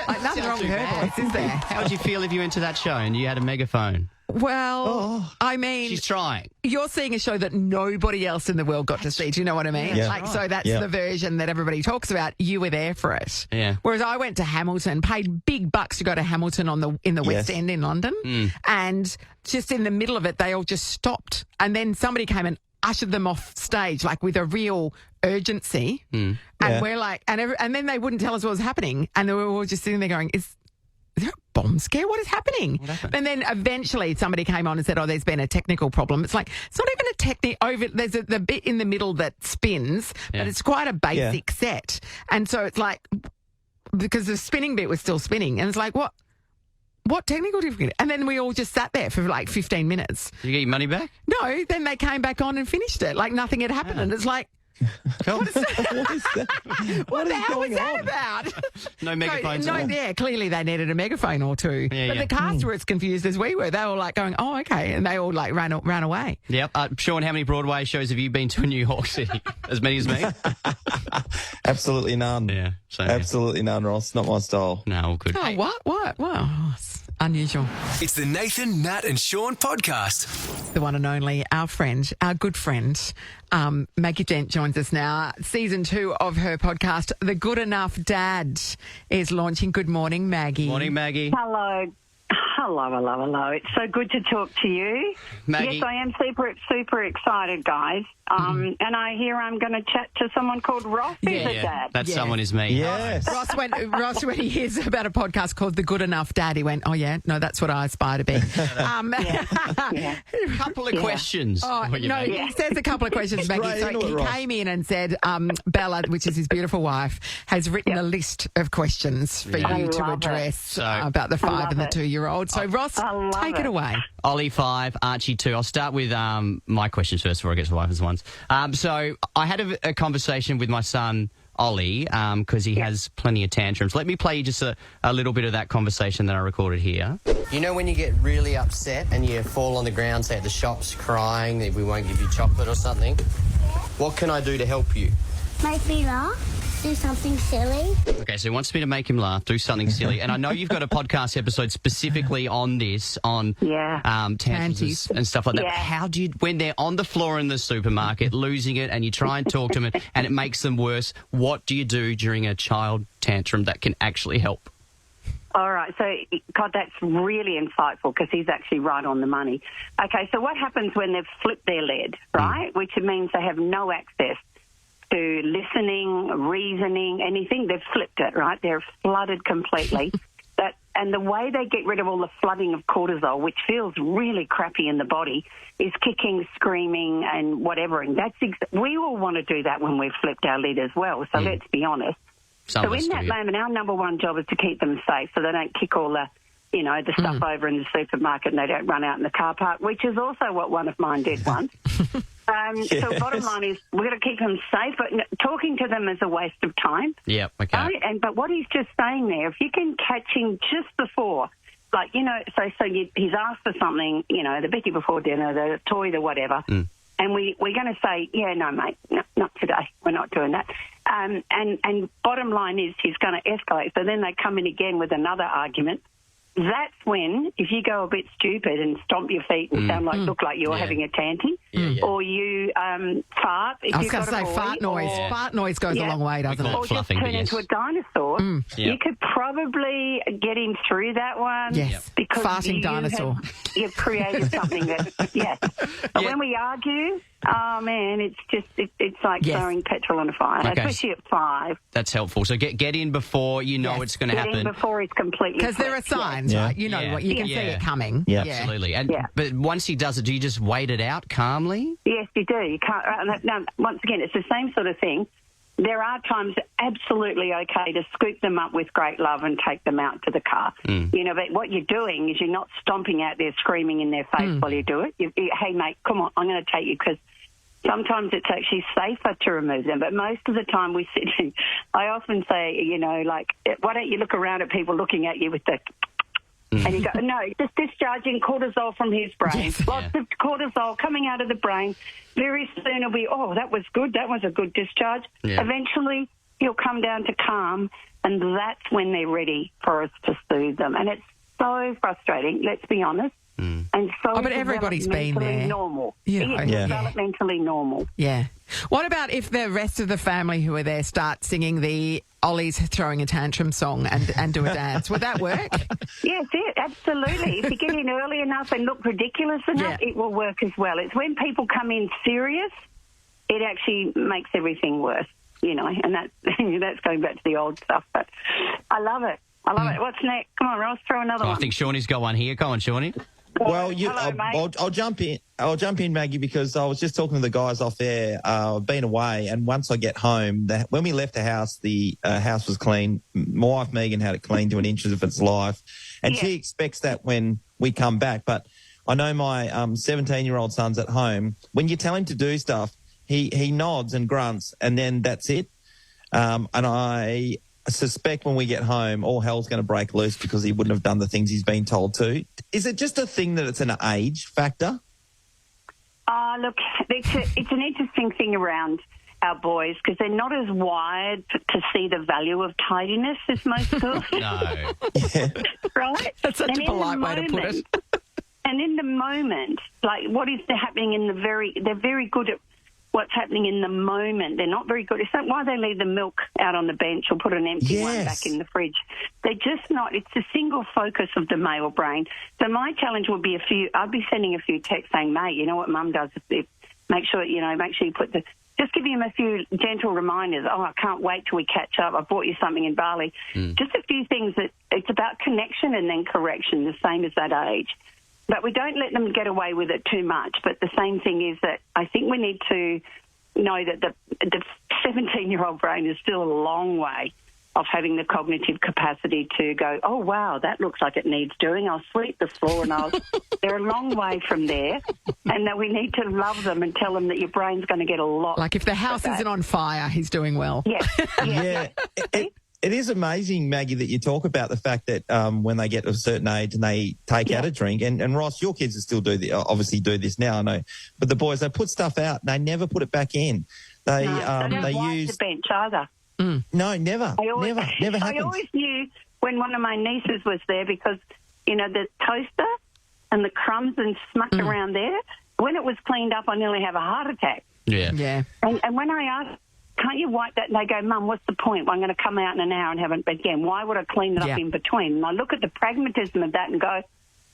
Like, nothing wrong with her voice, is there? How would you feel if you went to that show and you had a megaphone? Well, I mean, She's trying. you're seeing a show that nobody else in the world got to see. Do you know what I mean? Yeah. Like, so that's the version that everybody talks about. You were there for it. Yeah. Whereas I went to Hamilton, paid big bucks to go to Hamilton in the West End in London, and just in the middle of it, they all just stopped, and then somebody came and ushered them off stage, like with a real urgency, and we're like, and then they wouldn't tell us what was happening, and they were all just sitting there going, Is there a bomb scare? What is happening? And then eventually somebody came on and said, oh, there's been a technical problem. It's like, it's not even there's the bit in the middle that spins, but it's quite a basic set. And so it's like, because the spinning bit was still spinning, and it's like, what technical difficulty? And then we all just sat there for like 15 minutes. Did you get your money back? No, then they came back on and finished it like nothing had happened. And it's like, what is that? What the hell was that about? No megaphones. Clearly they needed a megaphone or two. But the cast were as confused as we were. They were like going, oh, okay. And they all like ran away. Yep. Shaun, how many Broadway shows have you been to in New York City? As many as me? Absolutely none. Yeah. Absolutely none, Ross. Not my style. No, all good. Oh, what? Oh, it's unusual. It's the Nathan, Nat and Shaun podcast. The one and only, our friend, our good friend, Maggie Dent joins us now. Season 2 of her podcast, The Good Enough Dad, is launching. Good morning, Maggie. Morning, Maggie. Hello. Hello. It's so good to talk to you. Maggie. Yes, I am super excited, guys. And I hear I'm going to chat to someone called Ross, who's a dad. That someone is me. Yes. Ross, when he hears about a podcast called The Good Enough Dad, he went, oh, yeah, no, that's what I aspire to be. Couple of questions. He says a couple of questions, Maggie. So he came in and said, Bella, which is his beautiful wife, has written a list of questions for you to address about the 5 and the 2-year-old. So, Ross, take it away. Ollie 5, Archie 2. I'll start with my questions first before I get to the wife's ones. So I had a conversation with my son, Ollie, because he has plenty of tantrums. Let me play you just a little bit of that conversation that I recorded here. You know when you get really upset and you fall on the ground, say at the shops crying that we won't give you chocolate or something? What can I do to help you? Make me laugh. do something silly. Okay, so he wants me to make him laugh, do something silly. And I know you've got a podcast episode specifically on this, on tantrums and stuff like that. Yeah. How do you, when they're on the floor in the supermarket, losing it, and you try and talk to them and it makes them worse, what do you do during a child tantrum that can actually help? All right. So, God, that's really insightful because he's actually right on the money. Okay, so what happens when they've flipped their lid, right, which means they have no access to listening, reasoning, anything? They've flipped it, right? They're flooded completely. And the way they get rid of all the flooding of cortisol, which feels really crappy in the body, is kicking, screaming, and whatever. And we all want to do that when we've flipped our lid as well, so let's be honest. So in that moment, our number one job is to keep them safe so they don't kick all the, the stuff over in the supermarket and they don't run out in the car park, which is also what one of mine did once. So bottom line is we've got to keep them safe, but talking to them is a waste of time. Yeah, okay. But what he's just saying there, if you can catch him just before, like, he's asked for something, the Becky before dinner, the toy, the whatever, and we're going to say, yeah, no, mate, no, not today. We're not doing that. And bottom line is he's going to escalate. So then they come in again with another argument. That's when, if you go a bit stupid and stomp your feet and look like you're having a tanty, or you fart. I was going to say fart noise. Fart noise goes a long way, doesn't it? Or just turn into a dinosaur. You could probably get him through that one. Yes, because farting dinosaur. You've created something that, But when we argue, oh, man, it's just, it's like throwing petrol on a fire, especially at 5. That's helpful. So get in before you know it's going to happen. Get in before it's completely because there are signs, right? You know what, you can see it coming. Yeah, absolutely. But once he does it, do you just wait it out calmly? Yes, you do. You can't. No, once again, it's the same sort of thing. There are times absolutely okay to scoop them up with great love and take them out to the car. But what you're doing is you're not stomping out there screaming in their face while you do it. Hey, mate, come on, I'm going to take you, because sometimes it's actually safer to remove them. But most of the time we sit in, I often say, why don't you look around at people looking at you with the... And you go, no, just discharging cortisol from his brain. Lots of cortisol coming out of the brain. Very soon it'll be, that was good. That was a good discharge. Yeah. Eventually he'll come down to calm, and that's when they're ready for us to soothe them. And it's so frustrating, let's be honest. And so but everybody's been there. Normal. Developmentally normal. Yeah. What about if the rest of the family who are there start singing the Ollie's throwing a tantrum song and do a dance? Would that work? Yes, absolutely. If you get in early enough and look ridiculous enough, it will work as well. It's when people come in serious, it actually makes everything worse, and that's going back to the old stuff. But I love it. What's next? Come on, Ross, throw another one. I think Shawnee's got one here. Go on, Shawnee. Well, hello, I'll jump in. I'll jump in, Maggie, because I was just talking to the guys off there. I've been away, and once I get home, when we left the house was clean. My wife Megan had it clean to an inch of its life, and she expects that when we come back. But I know my 17-year-old son's at home. When you tell him to do stuff, he nods and grunts, and then that's it. And I suspect when we get home, all hell's going to break loose because he wouldn't have done the things he's been told to. Is it just a thing that it's an age factor? Look, it's an interesting thing around our boys because they're not as wired to see the value of tidiness as most girls. No. Right? That's such a polite way to put it. And in the moment, like what is happening they're very good at what's happening in the moment. They're not very good. It's not why they leave the milk out on the bench or put an empty one back in the fridge. They're just not. It's the single focus of the male brain. So my challenge would be I'd be sending a few texts saying, mate, you know what mum does? Make sure you put just give him a few gentle reminders. Oh, I can't wait till we catch up. I bought you something in Bali. Just a few things that it's about connection and then correction, the same as that age. But we don't let them get away with it too much. But the same thing is that I think we need to know that the 17-year-old brain is still a long way of having the cognitive capacity to go, oh, wow, that looks like it needs doing. I'll sweep the floor and they're a long way from there. And that we need to love them and tell them that your brain's going to get a lot. Like if the house isn't on fire, he's doing well. Yeah. It is amazing, Maggie, that you talk about the fact that when they get to a certain age and they take out a drink, and Ross, your kids still obviously do this now, I know, but the boys, they put stuff out and they never put it back in. They don't wipe the bench either. No, never. Never I happens. always knew when one of my nieces was there because, the toaster and the crumbs and smucked around there, when it was cleaned up, I nearly have a heart attack. Yeah. And when I asked, can't you wipe that? And they go, Mum, what's the point? Well, I'm going to come out in an hour and have it again. Why would I clean it up in between? And I look at the pragmatism of that and go,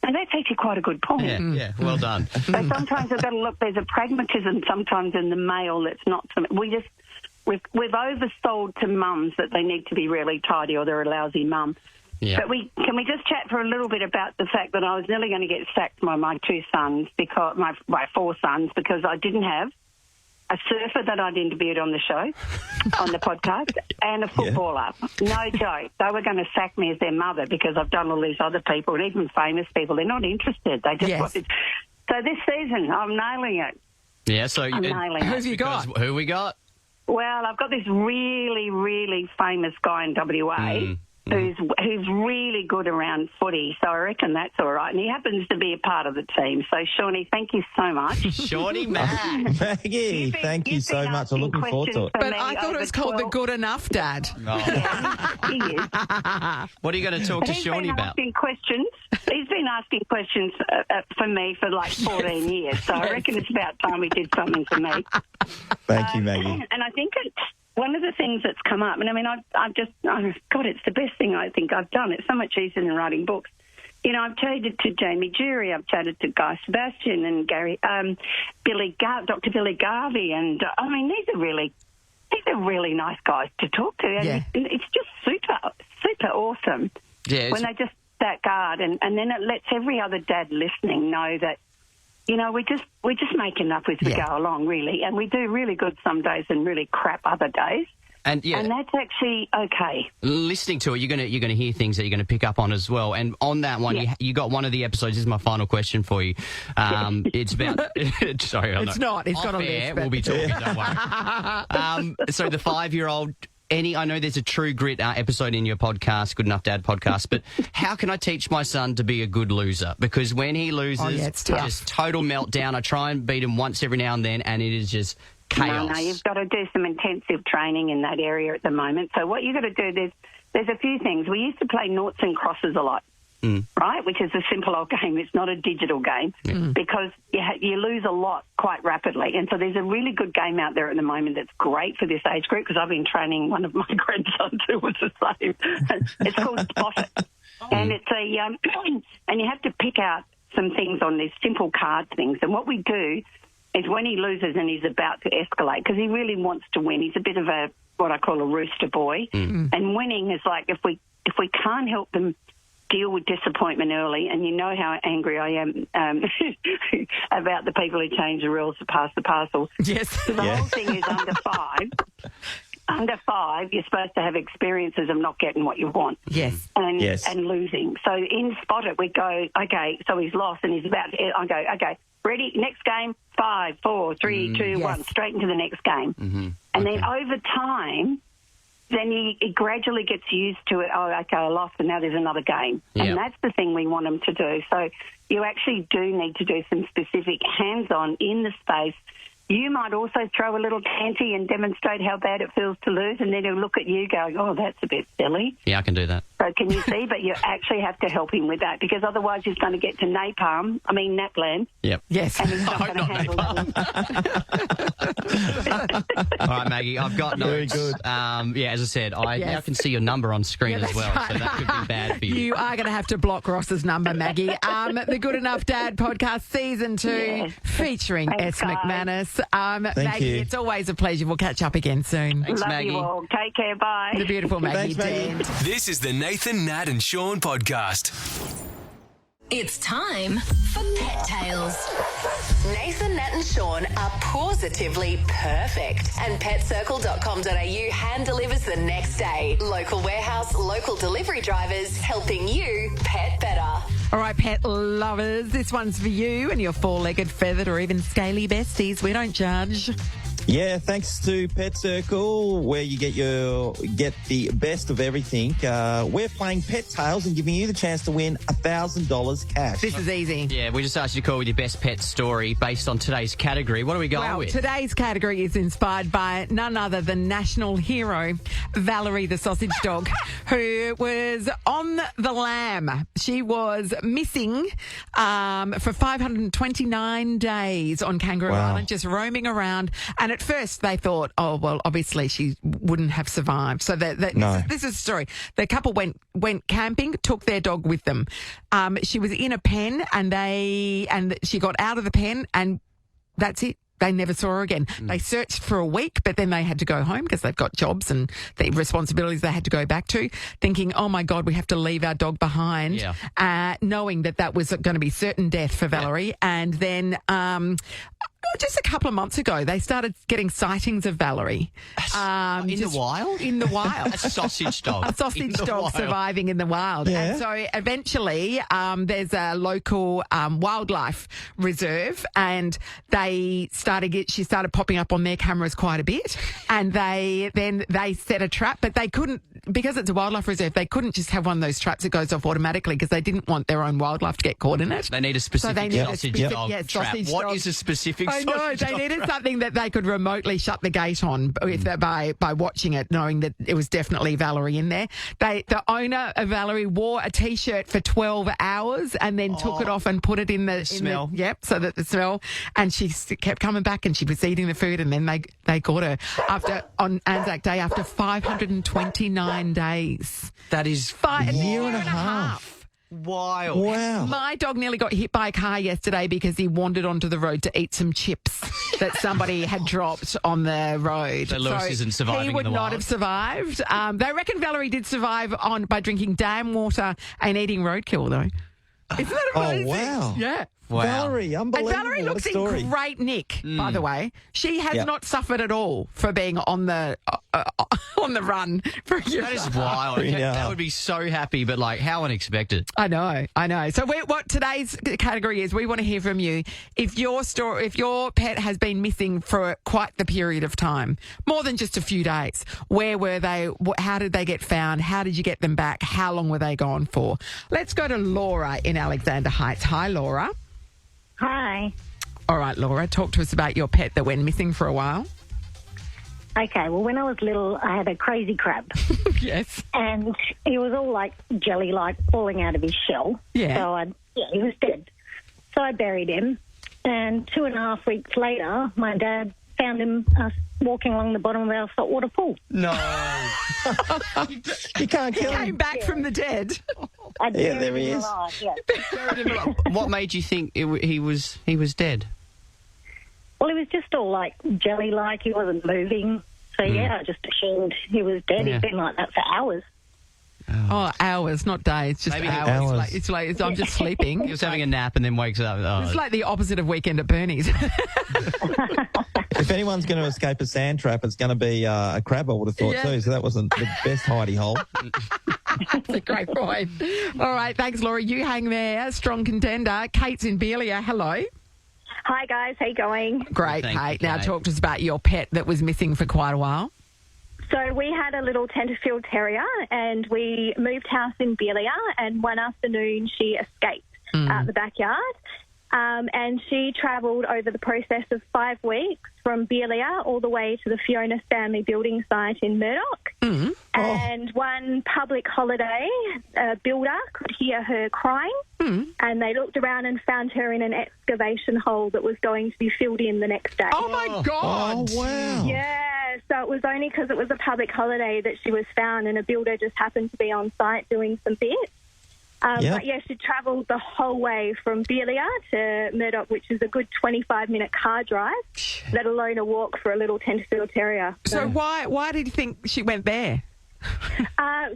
and that's actually quite a good point. Yeah, well done. So sometimes I've got to look, there's a pragmatism sometimes in the male that's not, we've oversold to mums that they need to be really tidy or they're a lousy mum. Yeah. But can we just chat for a little bit about the fact that I was nearly going to get sacked by my two sons, because my four sons, because I didn't have a surfer that I'd interviewed on the show, on the podcast, and a footballer. No joke. They were going to sack me as their mother because I've done all these other people, and even famous people. They're not interested. They just wanted. So this season, I'm nailing it. Yeah, so I'm nailing it. Who have you got? Who we got? Well, I've got this really, really famous guy in WA who's really good around footy, so I reckon that's all right. And he happens to be a part of the team. So, Shawnee, thank you so much. Shawnee Mac. Maggie, thank you so much. I'm looking forward to it. But I thought it was called the Good Enough Dad. He is. What are you going to talk to Shawnee about? He's been asking questions for me for like 14 years, so I reckon it's about time he did something for me. Thank you, Maggie. And I think it's one of the things that's come up, and I mean, God, it's the best thing I think I've done. It's so much easier than writing books. I've chatted to Jamie Jury, I've chatted to Guy Sebastian and Dr. Billy Garvey, and I mean, these are really nice guys to talk to. And it's just super awesome when they just that guard, and then it lets every other dad listening know that, we just make enough as we go along, really, and we do really good some days and really crap other days. And that's actually okay. Listening to it, you're gonna hear things that you're gonna pick up on as well. And on that one, you got one of the episodes. This is my final question for you. It's about. Sorry, it's not. It's got a list. We'll be talking. Don't worry. So the 5-year-old. I know there's a True Grit episode in your podcast, Good Enough Dad podcast, but how can I teach my son to be a good loser? Because when he loses, it's just total meltdown. I try and beat him once every now and then, and it is just chaos. No, you've got to do some intensive training in that area at the moment. So what you've got to do, there's a few things. We used to play noughts and crosses a lot. Right, which is a simple old game. It's not a digital game because you lose a lot quite rapidly. And so there's a really good game out there at the moment that's great for this age group because I've been training one of my grandsons who was the same. It's called Spot It. And it's and you have to pick out some things on these simple card things. And what we do is when he loses and he's about to escalate, because he really wants to win. He's a bit of what I call a rooster boy. And winning is like if we can't help them deal with disappointment early, and you know how angry I am about the people who change the rules to pass the parcel. Yes. So the whole thing is under five, you're supposed to have experiences of not getting what you want. Yes. And losing. So in Spot It, we go, okay, so he's lost and he's about to, I go, okay, ready, next game, 5, 4, 3, 2, 1, straight into the next game. And then over time, then he gradually gets used to it. Oh, okay, I lost, and now there's another game. And that's the thing we want him to do. So you actually do need to do some specific hands-on in the space. You might also throw a little tanty and demonstrate how bad it feels to lose, and then he'll look at you going, oh, that's a bit silly. Yeah, I can do that. So can you see? But you actually have to help him with that because otherwise he's going to get to Napland. Yep. Yes. And he's not going to handle that. All right, Maggie, I've got notes. Very good. As I said, I now can see your number on screen as well, so that could be bad for you. You are going to have to block Ross's number, Maggie. The Good Enough Dad podcast, Season 2, featuring S. McManus. Maggie, you. it's always a pleasure. We'll catch up again soon. Thanks, Love Maggie. you all. Take care. Bye. The beautiful Maggie Dent. This is the Nathan, Nat and Shaun podcast. It's time for Pet Tales. Nathan, Nat and Shaun are positively perfect. And petcircle.com.au hand delivers the next day. Local warehouse, local delivery drivers helping you pet better. All right, pet lovers, this one's for you and your four-legged, feathered or even scaly besties. We don't judge. Yeah, thanks to Pet Circle, where you get the best of everything. We're playing Pet Tales and giving you the chance to win $1,000 cash. This is easy. Yeah, we just asked you to call with your best pet story based on today's category. What are we going with? Today's category is inspired by none other than national hero Valerie the sausage dog, who was on the lam. She was missing for 529 days on Kangaroo Island, just roaming around. And at first they thought, oh, well, obviously she wouldn't have survived. So this is the story. The couple went camping, took their dog with them. She was in a pen and she got out of the pen and that's it. They never saw her again. They searched for a week, but then they had to go home because they've got jobs and the responsibilities they had to go back to, thinking, oh, my God, we have to leave our dog behind, knowing that was going to be certain death for Valerie. Yeah. And then just a couple of months ago, they started getting sightings of Valerie. In the wild? In the wild. A sausage dog. A sausage dog surviving in the wild. Yeah. And so eventually there's a local wildlife reserve and she started popping up on their cameras quite a bit, and they set a trap, but they couldn't, because it's a wildlife reserve, they couldn't just have one of those traps that goes off automatically because they didn't want their own wildlife to get caught in it. They need a specific sausage dog trap. What is a specific I know, they needed something that they could remotely shut the gate on by watching it, knowing that it was definitely Valerie in there. The owner of Valerie wore a T-shirt for 12 hours and then took it off and put it in the smell. So that the smell, and she kept coming back and she was eating the food, and then they caught her on Anzac Day after 529 days. That is a year and a half. Wild. Wow. My dog nearly got hit by a car yesterday because he wandered onto the road to eat some chips that somebody had dropped on the road. So Lewis isn't surviving He would in the not wild. have survived. They reckon Valerie did survive by drinking dam water and eating roadkill, though. Isn't that amazing? Oh, wow. Yeah. Wow. Valerie, unbelievable. And Valerie looks in great nick, by the way. She has not suffered at all for being on the run for a year. That is wild. That would be so happy, but how unexpected. I know. So what today's category is, we want to hear from you. If your pet has been missing for quite the period of time, more than just a few days, where were they? How did they get found? How did you get them back? How long were they gone for? Let's go to Laura in Alexander Heights. Hi, Laura. Hi. All right, Laura, talk to us about your pet that went missing for a while. Okay, well, when I was little, I had a crazy crab. Yes. And he was all jelly-like, falling out of his shell. Yeah. So he was dead. So I buried him. And 2.5 weeks later, my dad found him walking along the bottom of our saltwater pool. No. You can't kill him. He came back from the dead. There he is. What made you think he was dead? Well, he was just all jelly-like. He wasn't moving. So, I just assumed he was dead. Yeah. He'd been like that for hours. Oh, hours, not days, just Maybe hours. It's like I'm just sleeping. He was having a nap and then wakes up. Oh. It's like the opposite of Weekend at Bernie's. If anyone's going to escape a sand trap, it's going to be a crab, I would have thought, too. So that wasn't the best hidey hole. That's a great point. All right, thanks, Laura. You hang there. Strong contender. Kate's in Belia. Hello. Hi, guys. How you going? Great, Kate. Now talk to us about your pet that was missing for quite a while. So we had a little Tenterfield Terrier, and we moved house in Belia, and one afternoon she escaped out the backyard. And she travelled over the process of 5 weeks from Belia all the way to the Fiona Stanley building site in Murdoch. And one public holiday, a builder could hear her crying, and they looked around and found her in an excavation hole that was going to be filled in the next day. Oh, my God. Oh, wow. Yeah, so it was only because it was a public holiday that she was found, and a builder just happened to be on site doing some bits. But yeah, she travelled the whole way from Belia to Murdoch, which is a good 25-minute car drive, let alone a walk for a little Tenterfield Terrier. So why did you think she went there?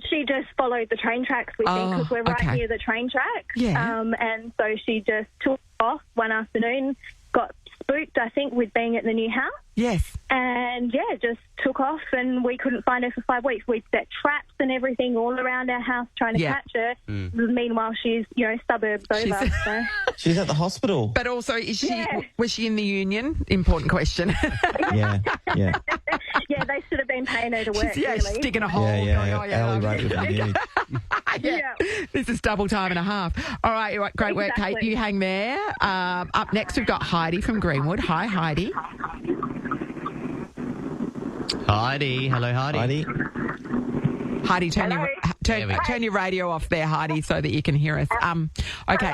She just followed the train tracks, we think, because we're right near the train tracks. Yeah. And so she just took off one afternoon, got spooked, I think, with being at the new house. Yes. And, yeah, just took off, and we couldn't find her for 5 weeks. We set traps and everything all around our house trying to catch her. Meanwhile, she's, suburbs over. She's at the hospital. But also, was she in the union? Important question. Yeah, Yeah, yeah. Yeah, they should have been paying her to work, Yeah, really. sticking a hole. Hourly rate would be good. Yeah. This is double time and a half. All right, great work, Kate. You hang there. Up next, we've got Heidi from Greenwood. Hi, Heidi. Heidi. Hello, Heidi. Heidi, turn your radio off there, Heidi, so that you can hear us. Okay.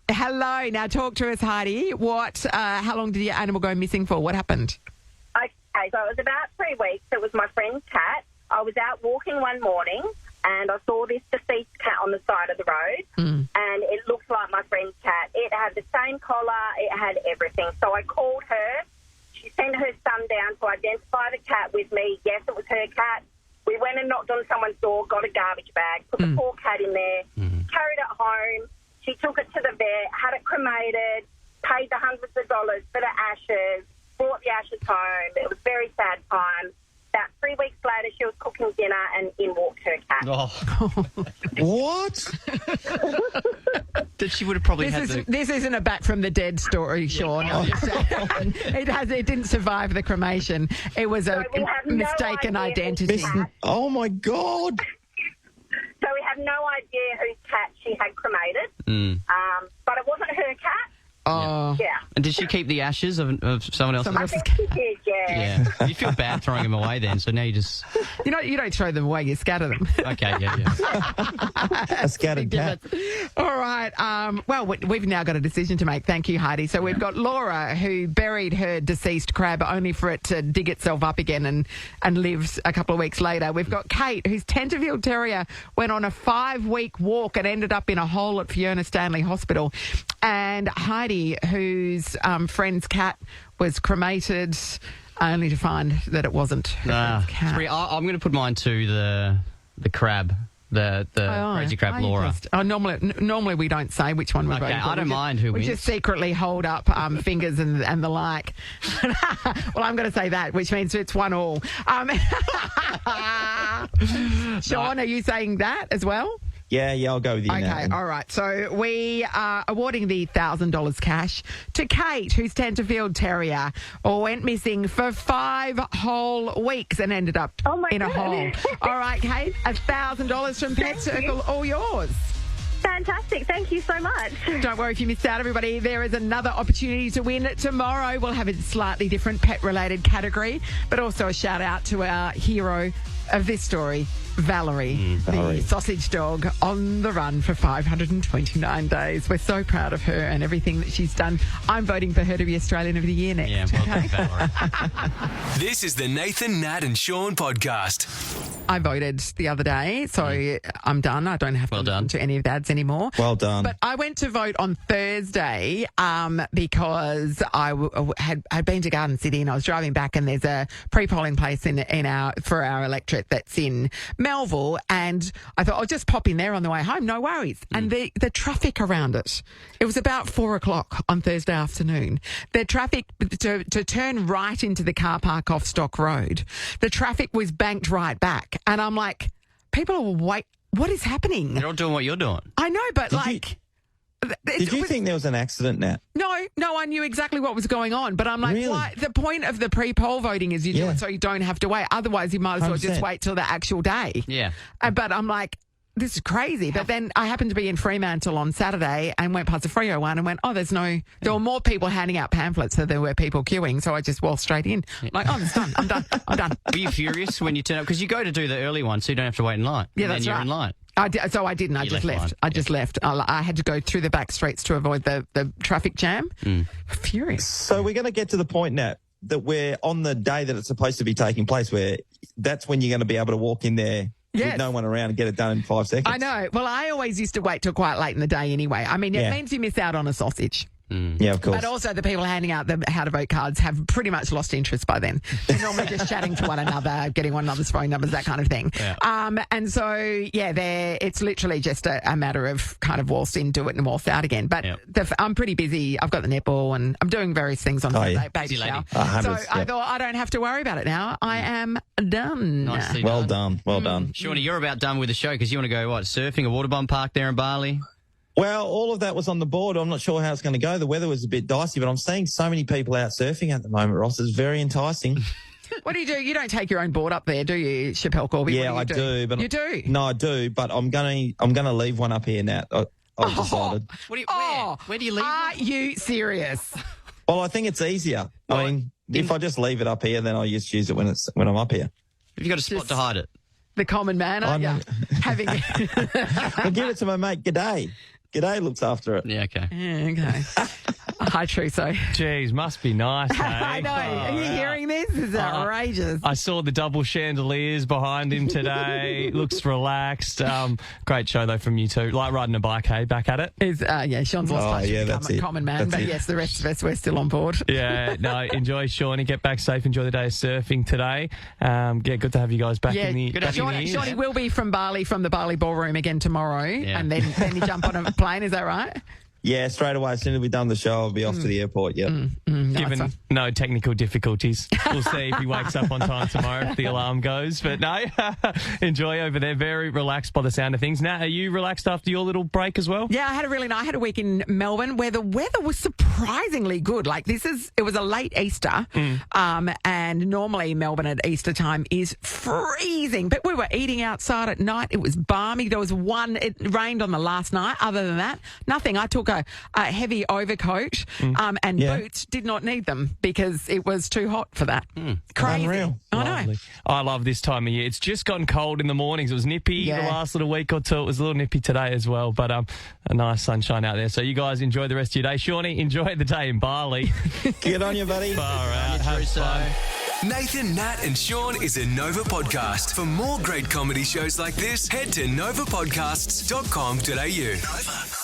Hello. Now talk to us, Heidi. How long did your animal go missing for? What happened? Okay, so it was about 3 weeks. It was my friend's cat. I was out walking one morning and I saw this deceased cat on the side of the road and it looked like my friend's cat. It had the same collar. It had everything. So I called her. She sent her son down to identify the cat with me. Yes, it was her cat. We went and knocked on someone's door, got a garbage bag, put the poor cat in there, carried it home. She took it to the vet, had it cremated, paid the hundreds of dollars for the ashes, brought the ashes home. It was a very sad time. About 3 weeks later, she was cooking dinner and in walked her cat. Oh. What? That she would have probably This isn't a back from the dead story, Shaun. It didn't survive the cremation. It was a mistaken identity. Oh, my God. So we have no idea whose cat she had cremated, but it wasn't her cat. Oh. Yeah. And did she keep the ashes of someone else's? I think she did, yeah. Yeah. You feel bad throwing them away then, so now you just... You don't throw them away, you scatter them. Okay, yeah. A scattered cat. All right. Well, we've now got a decision to make. Thank you, Heidi. So we've got Laura, who buried her deceased crab only for it to dig itself up again and lives a couple of weeks later. We've got Kate, whose Tenterfield Terrier went on a 5-week walk and ended up in a hole at Fiona Stanley Hospital. And Heidi, whose friend's cat was cremated only to find that it wasn't her cat. I'm going to put mine to the crab, the crazy crab, Laura. Normally we don't say which one we're voting for. I don't mind who wins. We just secretly hold up fingers and the like. Well, I'm going to say that, which means it's 1-1. Shaun, are you saying that as well? Yeah, I'll go with you now. Okay, all right. So we are awarding the $1,000 cash to Kate, whose Tenterfield Terrier went missing for 5 whole weeks and ended up in a hole. All right, Kate, $1,000 from Pet Circle, all yours. Fantastic. Thank you so much. Don't worry if you missed out, everybody. There is another opportunity to win tomorrow. We'll have a slightly different pet-related category, but also a shout-out to our hero of this story, Valerie, the sausage dog on the run for 529 days. We're so proud of her and everything that she's done. I'm voting for her to be Australian of the Year next. Yeah, well done, Valerie. This is the Nathan, Nat and Shaun podcast. I voted the other day, so I'm done. I don't have to listen to any of the ads anymore. Well done. But I went to vote on Thursday because I had been to Garden City and I was driving back, and there's a pre-polling place for our electorate that's in Melville, and I thought I'll just pop in there on the way home, no worries. And the traffic around it was about 4:00 on Thursday afternoon. The traffic to turn right into the car park off Stock Road, the traffic was banked right back, and I'm like, people are what is happening? They're all doing what you're doing. I know, but Did you think there was an accident, Nat? No, I knew exactly what was going on, but I'm like, Really? why? The point of the pre-poll voting is you do it so you don't have to wait. Otherwise, you might as well just 100%. wait till the actual day. Yeah. But I'm like, this is crazy. But then I happened to be in Fremantle on Saturday and went past the Freo one and went, there were more people handing out pamphlets than there were people queuing, so I just walked straight in. Like, it's done. I'm done. Were you furious when you turn up? Because you go to do the early one, so you don't have to wait in line. Yeah, and that's then you're right. in line. I didn't. I just left. I just left. I had to go through the back streets to avoid the traffic jam. Furious. So we're going to get to the point, Nat, that we're on the day that it's supposed to be taking place, where that's when you're going to be able to walk in there with no one around and get it done in 5 seconds. I know. Well, I always used to wait till quite late in the day anyway. I mean, it means you miss out on a sausage. Yeah, of course. But also the people handing out the how to vote cards have pretty much lost interest by then. They're normally just chatting to one another, getting one another's phone numbers, that kind of thing. Yeah. And so, it's literally just a matter of kind of waltz in, do it and waltz out again. But I'm pretty busy. I've got the netball and I'm doing various things on Sunday, baby shower. So I thought I don't have to worry about it now. I am done. Nicely well done. Shawnee, you're about done with the show because you want to go, surfing a water bomb park there in Bali? Well, all of that was on the board. I'm not sure how it's going to go. The weather was a bit dicey, but I'm seeing so many people out surfing at the moment, Ross. It's very enticing. What do? You don't take your own board up there, do you, Chappelle Corby? Yeah, I do. But you do? No, I do, but I'm going to leave one up here, Nat. I've decided. Where do you leave Are you serious? Well, I think it's easier. I mean, if I just leave it up here, then I'll just use it when I'm up here. Have you got a spot to hide it? The common man, aren't you? Having I'll give it to my mate, G'day. G'day looks after it. Yeah, okay. Yeah, okay. Hi, Truso. Jeez, must be nice, eh? I know. Are you hearing this? It's outrageous. I saw the double chandeliers behind him today. Looks relaxed. Great show, though, from you two. Like riding a bike, hey? Back at it? Sean's lost touch with the common man. That's but it. yes, the rest of us, we're still on board. Yeah, no, enjoy, Shawnee. Get back safe. Enjoy the day of surfing today. Good to have you guys back in the Shawnee will be from Bali, from the Bali Ballroom again tomorrow, and then you jump on a plane, is that right? Yeah, straight away. As soon as we've done the show, I'll be off to the airport, Given no technical difficulties. We'll see if he wakes up on time tomorrow if the alarm goes. But no, enjoy over there. Very relaxed by the sound of things. Nat, are you relaxed after your little break as well? Yeah, I had a week in Melbourne where the weather was surprisingly good. Like it was a late Easter, and normally Melbourne at Easter time is freezing. But we were eating outside at night. It was balmy. It rained on the last night. Other than that, nothing. I took a heavy overcoat and boots. Did not need them because it was too hot for that. Crazy. Unreal. I know. I love this time of year. It's just gotten cold in the mornings. It was nippy the last little week or two. It was a little nippy today as well, but a nice sunshine out there. So you guys enjoy the rest of your day. Shawnee, enjoy the day in Bali. Get on you, buddy. Far out. Have fun. Nathan, Nat and Sean is a Nova podcast. For more great comedy shows like this, head to novapodcasts.com.au. Nova.